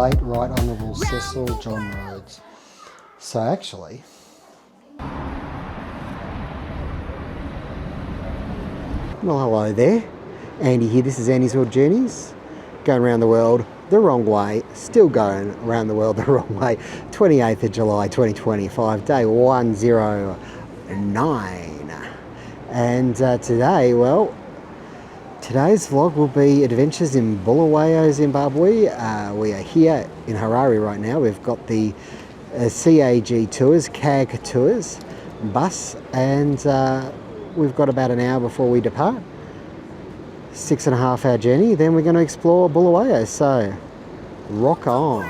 late Right Honourable Cecil John Rhodes. So actually, well, hello there, Andy here. This is Andy's World Journeys, going around the world the wrong way, still going around the world the wrong way. 28th of July 2025, day 109. And today, well, today's vlog will be adventures in Bulawayo, Zimbabwe. We are here in Harare right now. We've got the CAG Tours bus, and we've got about an hour before we depart. 6.5 hour journey, then we're going to explore Bulawayo, so rock on.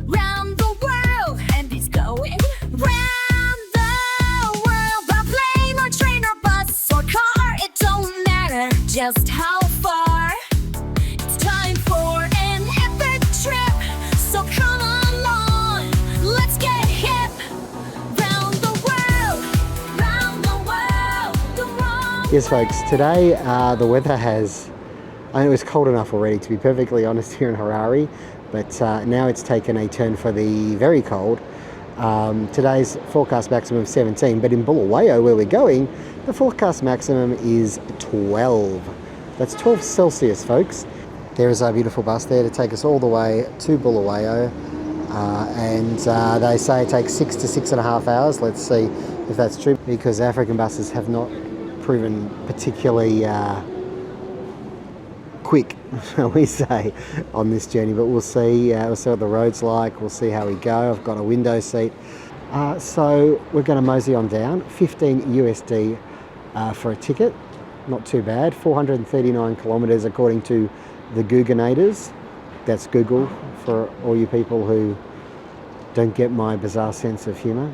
Round the world, and it's going round the world. By plane or train or bus or car, it don't matter just how far. It's time for an epic trip, so come along, let's get hip. Round the world, the world. Yes folks, today the weather has, I know it was cold enough already to be perfectly honest here in Harare, but now it's taken a turn for the very cold. Today's forecast maximum of 17, but in Bulawayo where we're going, the forecast maximum is 12. That's 12 Celsius folks. There is our beautiful bus there to take us all the way to Bulawayo, and they say it takes 6 to 6.5 hours. Let's see if that's true, because African buses have not proven particularly quick, shall we say, on this journey, but we'll see. We'll see what the road's like, we'll see how we go. I've got a window seat, so we're going to mosey on down. 15 USD for a ticket, not too bad. 439 kilometres according to the Googanators. That's Google for all you people who don't get my bizarre sense of humour.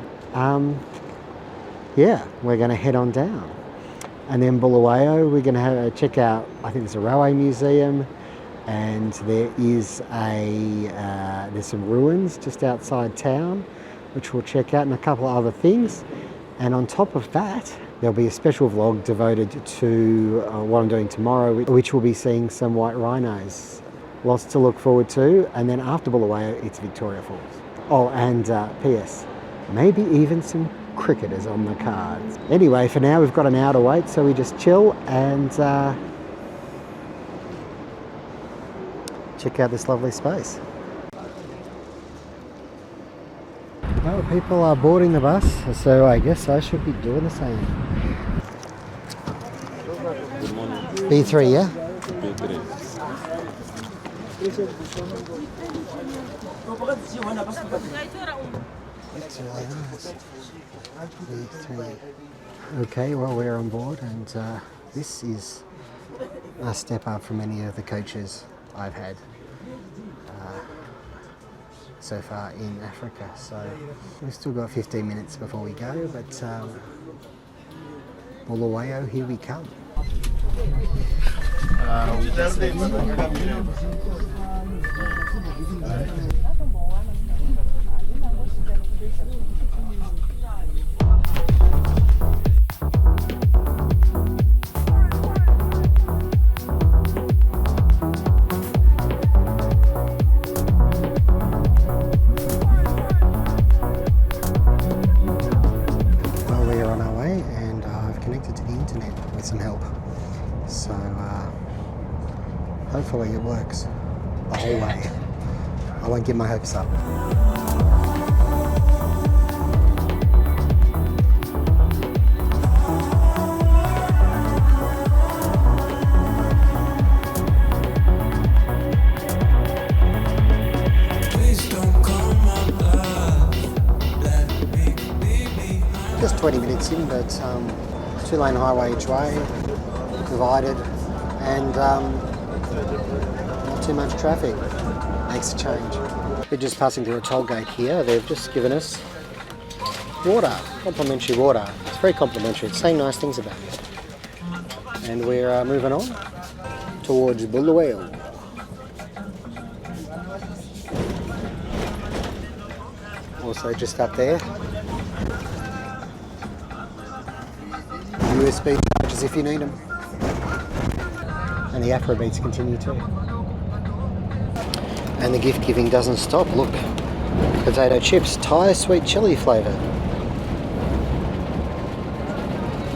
Yeah, we're going to head on down. And then Bulawayo, we're going to check out, I think there's a railway museum, and there is there's some ruins just outside town, which we'll check out, and a couple of other things. And on top of that, there'll be a special vlog devoted to what I'm doing tomorrow, which will be seeing some white rhinos. Lots to look forward to. And then after Bulawayo, it's Victoria Falls. Oh, and P.S. maybe even some cricketers on the cards. Anyway, for now we've got an hour to wait, so we just chill and check out this lovely space. Well, people are boarding the bus, so I guess I should be doing the same. Good morning. B3, yeah? B3. Okay, well, we're on board, and this is a step up from any of the coaches I've had so far in Africa. So we've still got 15 minutes before we go, but Bulawayo, here we come. Hopefully it works the whole way. I won't get my hopes up. Just 20 minutes in, but 2-lane highway each way, divided, and not too much traffic. Makes a change. We're just passing through a toll gate here. They've just given us water, complimentary water. It's very complimentary. It's saying nice things about it. And we're moving on towards Bulawayo. Also just up there, USB chargers if you need them. And the Afro beats continue too. And the gift giving doesn't stop. Look, potato chips, Thai sweet chili flavour.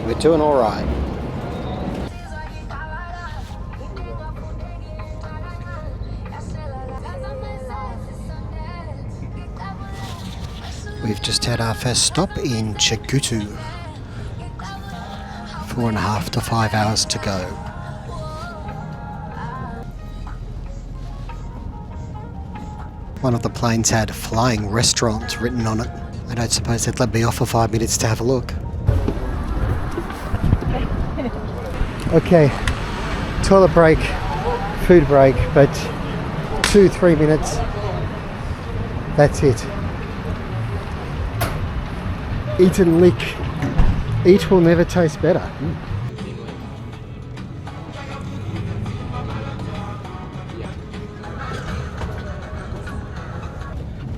We're doing all right. We've just had our first stop in Chikutu. 4.5 to 5 hours to go. One of the planes had flying restaurant written on it. I don't suppose they'd let me off for 5 minutes to have a look. Okay, toilet break, food break, but 2-3 minutes. That's it. Eat and lick. Eat will never taste better.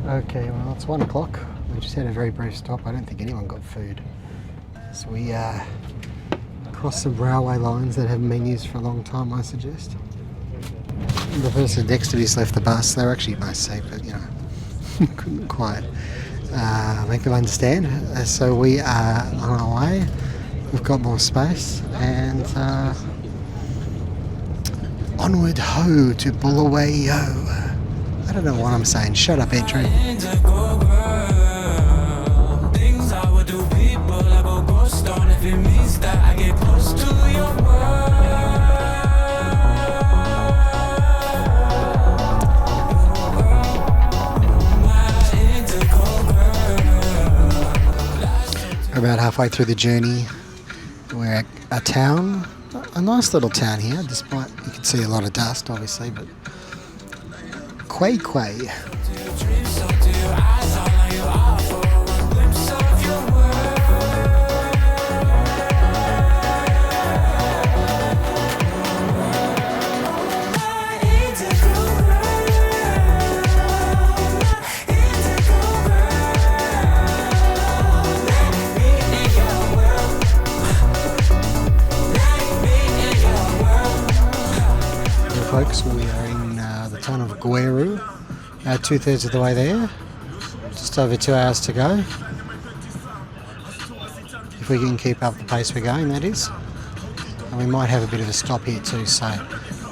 Okay, well it's 1 o'clock. We just had a very brief stop. I don't think anyone got food. So we crossed some railway lines that haven't been used for a long time, I suggest. The person next to me's left the bus. They were actually most safe, but you know, couldn't quite make them understand. So we are on our way. We've got more space and onward ho to Bulawayo. I don't know what I'm saying. Shut up, Andrew. We're about halfway through the journey. We're at a town, a nice little town here, despite you can see a lot of dust, obviously, but Kwekwe. Folks, we are in the town of Gweru, 2/3 of the way there, just over 2 hours to go, if we can keep up the pace we're going, that is. And we might have a bit of a stop here too, so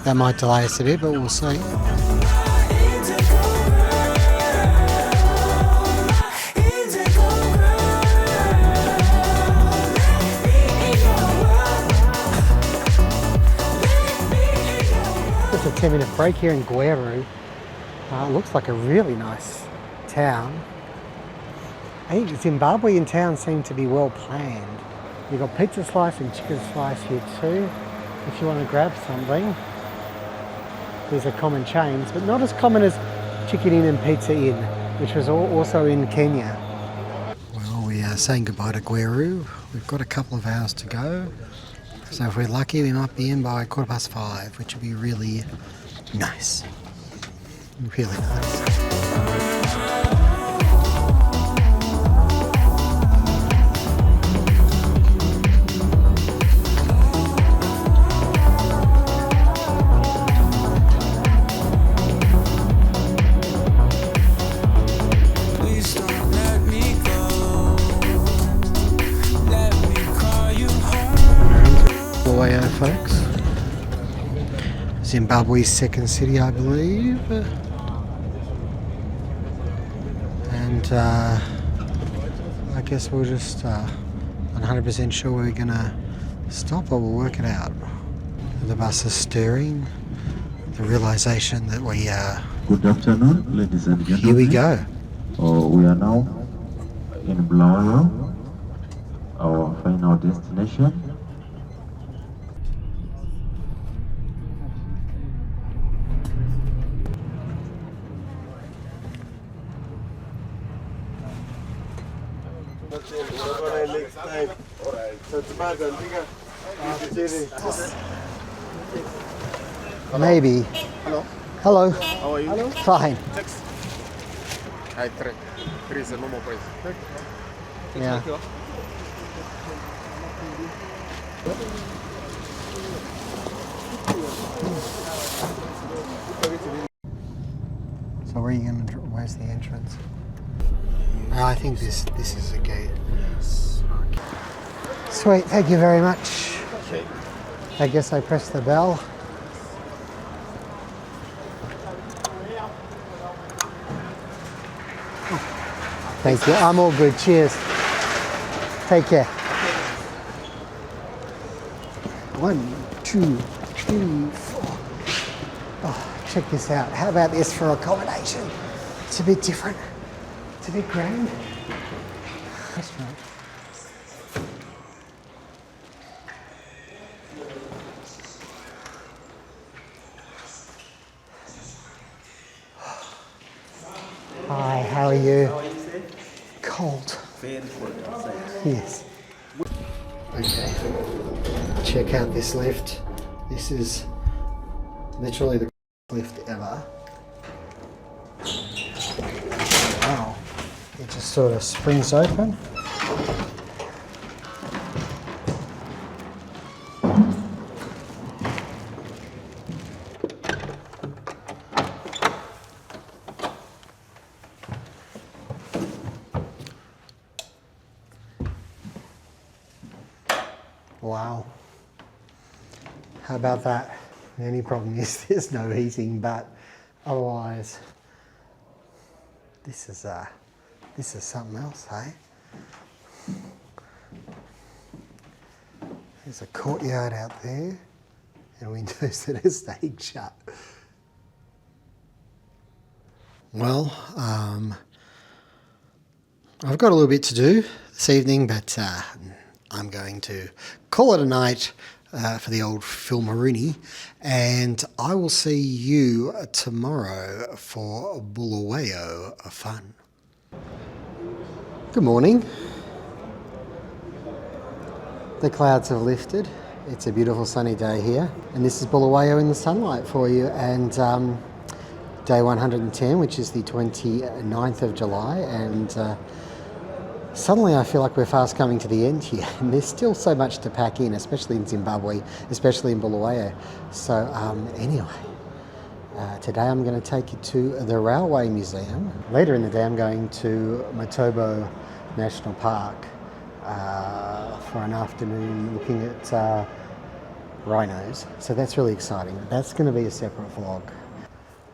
that might delay us a bit, but we'll see. Just a 10-minute break here in Gweru. It looks like a really nice town. I think Zimbabwean towns seem to be well planned. You've got pizza slice and chicken slice here too, if you want to grab something. These are common chains, but not as common as Chicken Inn and Pizza Inn, which was also in Kenya. Well, we are saying goodbye to Gweru. We've got a couple of hours to go. So if we're lucky, we might be in by 5:15, which would be really nice. Really nice. Bulawayo, folks. Zimbabwe's second city, I believe. And I guess we're just 100% sure we're going to stop, or we'll work it out. The bus is stirring. The realization that we are... Good afternoon, ladies and gentlemen. Here we go. We are now in Bulawayo, our final destination. Maybe. Hello. Hello. How are you? Hello. Fine. Text. I track. There is a normal price. Yeah. So where are you going to? Where's the entrance? I think this is a gate. Okay. Sweet. Thank you very much. Okay. I guess I press the bell. Thank you. I'm all good. Cheers. Take care. 1, 2, 3, 4. Oh, check this out. How about this for accommodation? It's a bit different. It's a bit grand. Restaurant. Hi, how are you? Cold. Yes. Okay. Check out this lift. This is literally the lift ever. Wow. It just sort of springs open. Wow. How about that? The only problem is there's no heating, but otherwise, this is something else, hey? There's a courtyard out there and windows that are staying shut. Well, I've got a little bit to do this evening, but I'm going to call it a night for the old Phil Marooney, and I will see you tomorrow for Bulawayo fun. Good morning. The clouds have lifted. It's a beautiful sunny day here, and this is Bulawayo in the sunlight for you, and day 110, which is the 29th of July, and suddenly I feel like we're fast coming to the end here, and there's still so much to pack in, especially in Zimbabwe, especially in Bulawayo. So anyway, today I'm going to take you to the Railway Museum. Later in the day I'm going to Matobo National Park for an afternoon looking at rhinos. So that's really exciting. That's going to be a separate vlog.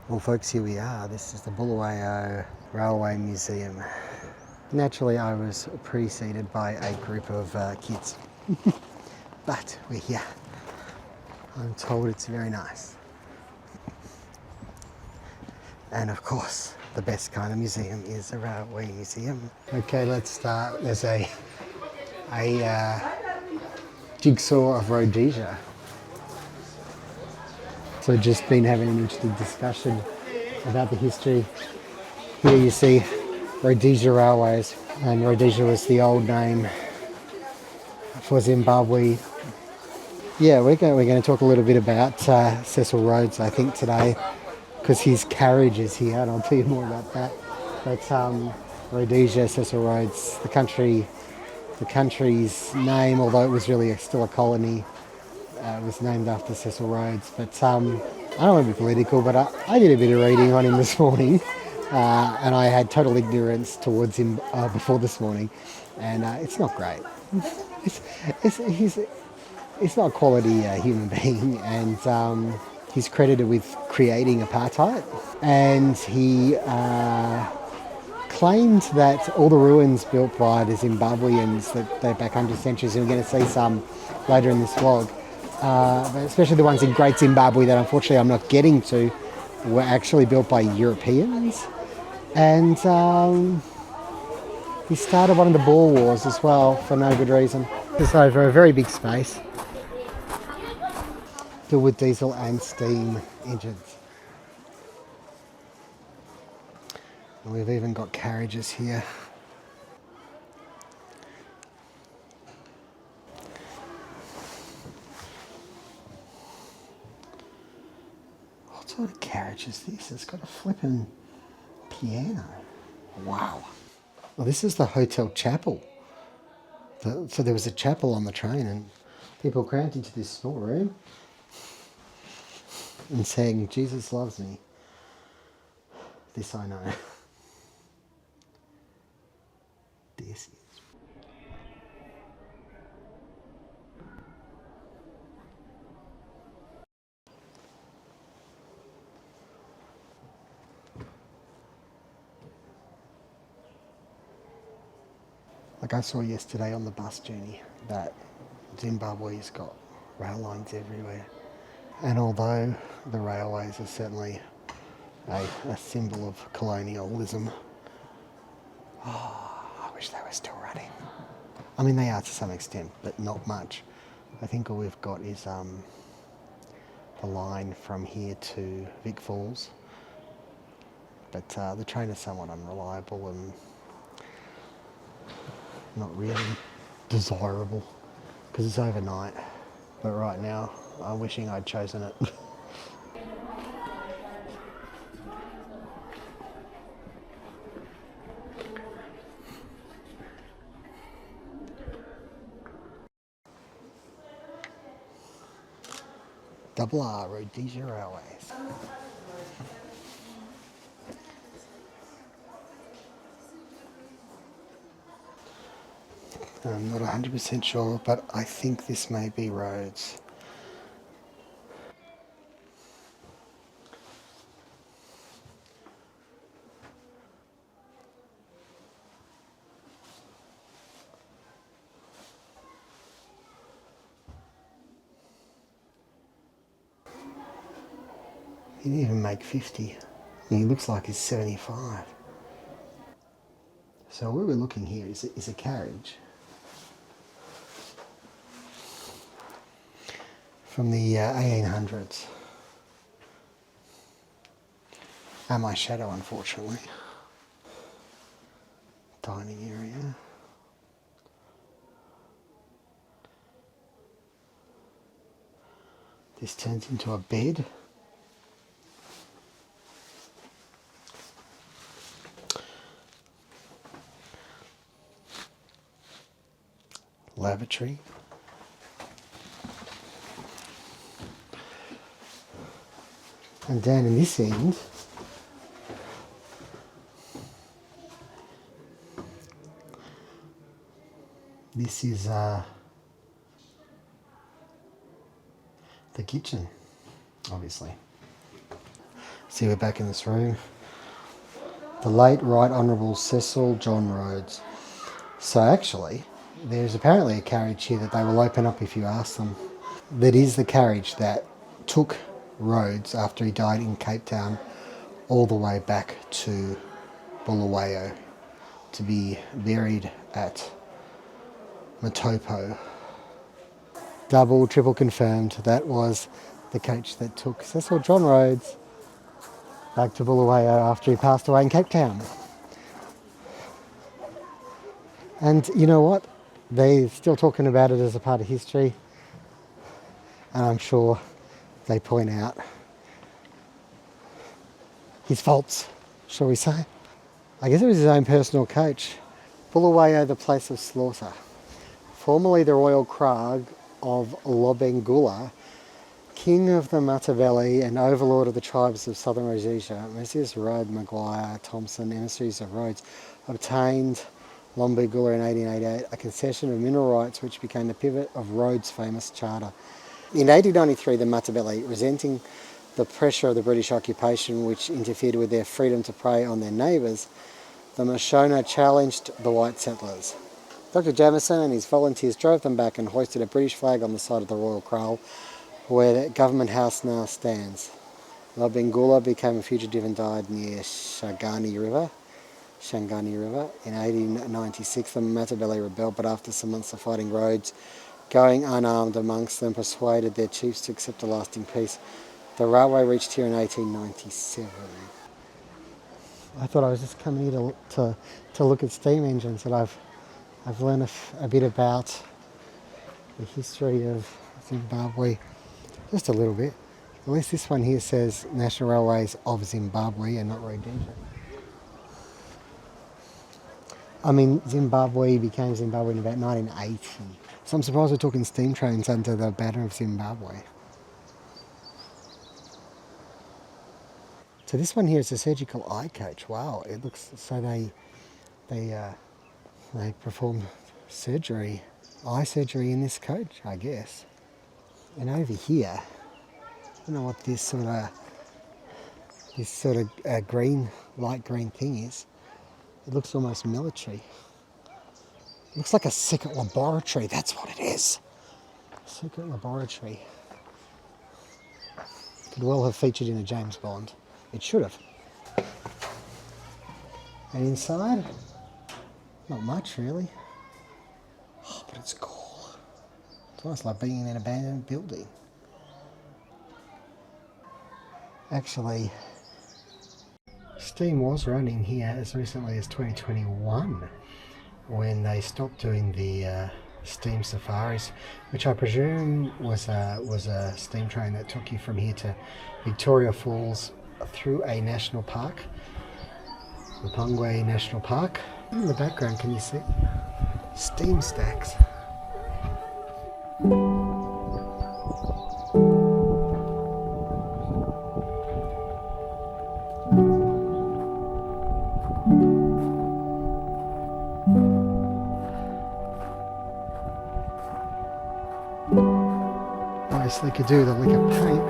Well folks, here we are. This is the Bulawayo Railway Museum. Naturally, I was preceded by a group of kids, but we're here. I'm told it's very nice. And of course, the best kind of museum is a railway museum. Okay, let's start. There's a jigsaw of Rhodesia. So just been having an interesting discussion about the history. Here you see Rhodesia Railways, and Rhodesia was the old name for Zimbabwe. Yeah, we're going to talk a little bit about Cecil Rhodes, I think, today, because his carriage is here, and I'll tell you more about that. But Rhodesia, Cecil Rhodes, the country's name, although it was really still a colony, was named after Cecil Rhodes. But I don't want to be political, but I did a bit of reading on him this morning. And I had total ignorance towards him before this morning, and it's not great. He's not a quality human being, and he's credited with creating apartheid, and he claimed that all the ruins built by the Zimbabweans that they're back 100 centuries, and we're going to see some later in this vlog, but especially the ones in Great Zimbabwe that unfortunately I'm not getting to, were actually built by Europeans. And he started one of the Boer Wars as well for no good reason. It's over a very big space, filled with diesel and steam engines. And we've even got carriages here. What sort of carriage is this? It's got a flipping piano. Wow. Well, this is the hotel chapel. So there was a chapel on the train, and people crammed into this small room and sang "Jesus Loves Me." This I know. This is. Like I saw yesterday on the bus journey that Zimbabwe's got rail lines everywhere. And although the railways are certainly a symbol of colonialism, I wish they were still running. I mean, they are to some extent, but not much. I think all we've got is the line from here to Vic Falls. But the train is somewhat unreliable and not really desirable because it's overnight. But right now, I'm wishing I'd chosen it. Double R, Rhodesia Railways. I'm not 100% sure, but I think this may be Rhodes. He didn't even make 50. He looks like he's 75. So where we're looking here is a carriage from the 1800s. And my shadow, unfortunately. Dining area. This turns into a bed. Lavatory. And down in this end, this is the kitchen, obviously. See, we're back in this room. The late Right Honourable Cecil John Rhodes. So actually, there's apparently a carriage here that they will open up if you ask them. That is the carriage that took Rhodes after he died in Cape Town all the way back to Bulawayo to be buried at Matopo. Double, triple confirmed, that was the coach that took Cecil John Rhodes back to Bulawayo after he passed away in Cape Town. And you know what? They're still talking about it as a part of history. And I'm sure they point out his faults, shall we say. I guess it was his own personal coach. Bulawayo, the place of slaughter. Formerly the royal crag of Lobengula, king of the Matabele and overlord of the tribes of southern Rhodesia, Messrs. Rudd, Maguire, Thompson, emissaries of Rhodes, obtained Lombengula in 1888, a concession of mineral rights which became the pivot of Rhodes' famous charter. In 1893, the Matabele, resenting the pressure of the British occupation which interfered with their freedom to prey on their neighbours, the Mashona challenged the white settlers. Dr. Jamieson and his volunteers drove them back and hoisted a British flag on the side of the Royal Kraal, where the Government House now stands. Lobengula became a fugitive and died near Shangani River. In 1896, the Matabele rebelled, but after some months of fighting, Rhodes, going unarmed amongst them, persuaded their chiefs to accept a lasting peace. The railway reached here in 1897. I thought I was just coming here to look at steam engines, and I've learned a bit about the history of Zimbabwe, just a little bit. At least this one here says National Railways of Zimbabwe and not Rhodesia. I mean, Zimbabwe became Zimbabwe in about 1980. So I'm surprised we're talking steam trains under the banner of Zimbabwe. So this one here is a surgical eye coach. Wow, it looks so they perform surgery, eye surgery in this coach, I guess. And over here, I don't know what this sort of green, light green thing is. It looks almost military. It looks like a secret laboratory. That's what it is. Secret laboratory. Could well have featured in a James Bond. It should have. And inside, not much really. Oh, but it's cool. It's almost like being in an abandoned building. Actually, steam was running here as recently as 2021 when they stopped doing the steam safaris, which I presume was a steam train that took you from here to Victoria Falls through a national park, the Kwekwe National Park. In the background, can you see steam stacks? They could do the liquor paint.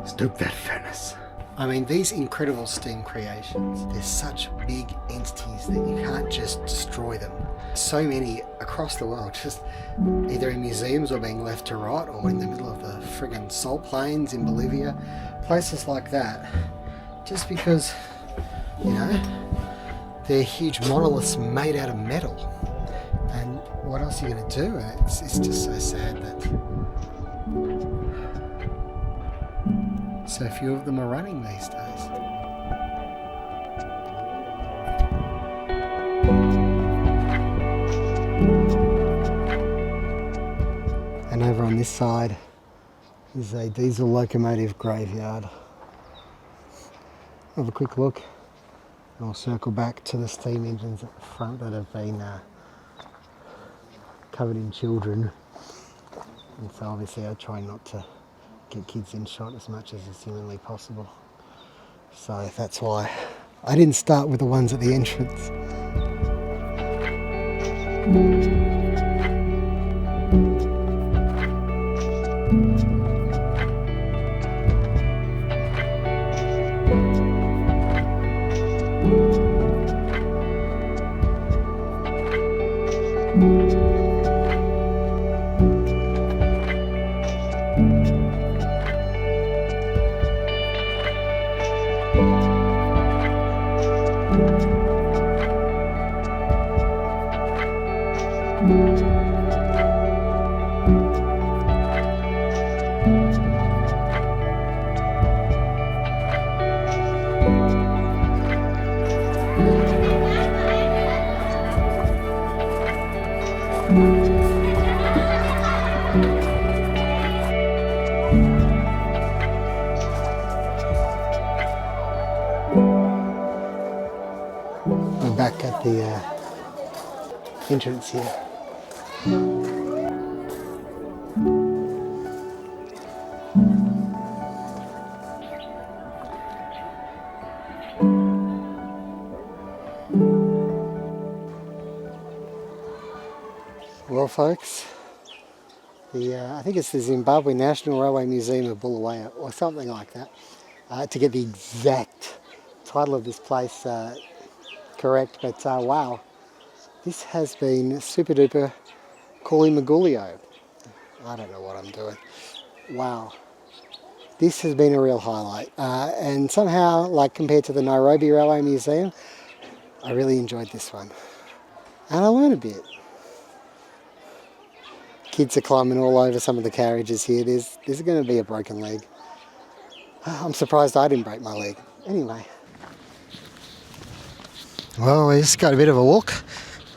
Stoke that furnace. I mean, these incredible steam creations, they're such big entities that you can't just destroy them. So many across the world, just either in museums or being left to rot, or in the middle of the friggin' salt plains in Bolivia, places like that, just because, you know, they're huge monoliths made out of metal. And what else are you going to do? It's just so sad that so few of them are running these days. And over on this side is a diesel locomotive graveyard. Have a quick look. And I'll circle back to the steam engines at the front that have been covered in children. And so obviously I try not to get kids in shot as much as is humanly possible. So that's why I didn't start with the ones at the entrance. We're back at the entrance here. Well, folks, I think it's the Zimbabwe National Railway Museum of Bulawayo, or something like that, to get the exact title of this place correct, but wow, this has been super duper Magulio. I don't know what I'm doing. Wow, this has been a real highlight, and somehow, like compared to the Nairobi Railway Museum, I really enjoyed this one, and I learned a bit. Kids are climbing all over some of the carriages here. There's going to be a broken leg. I'm surprised I didn't break my leg. Anyway. Well, we just got a bit of a walk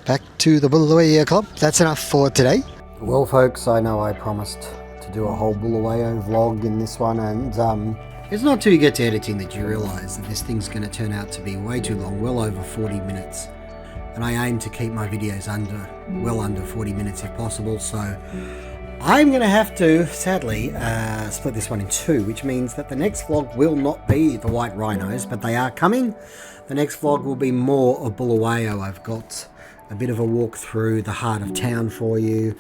back to the Bulawayo Club. That's enough for today. Well, folks, I know I promised to do a whole Bulawayo vlog in this one, and it's not till you get to editing that you realise that this thing's going to turn out to be way too long, well over 40 minutes. and I aim to keep my videos well under 40 minutes if possible, so I'm going to have to, sadly, split this one in two, which means that the next vlog will not be the white rhinos, but they are coming. The next vlog will be more of Bulawayo. I've got a bit of a walk through the heart of town for you.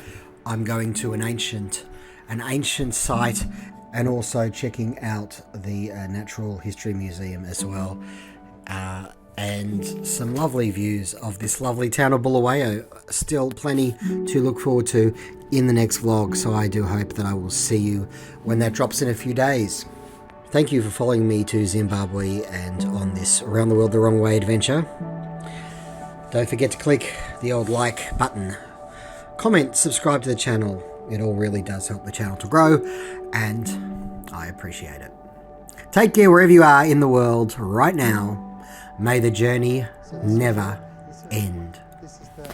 I'm going to an ancient site, and also checking out the Natural History Museum as well. And some lovely views of this lovely town of Bulawayo. Still plenty to look forward to in the next vlog, so I do hope that I will see you when that drops in a few days. Thank you for following me to Zimbabwe and on this Around the World the Wrong Way adventure. Don't forget to click the old like button, comment, subscribe to the channel. It all really does help the channel to grow, and I appreciate it. Take care wherever you are in the world right now. May the journey never end. This is the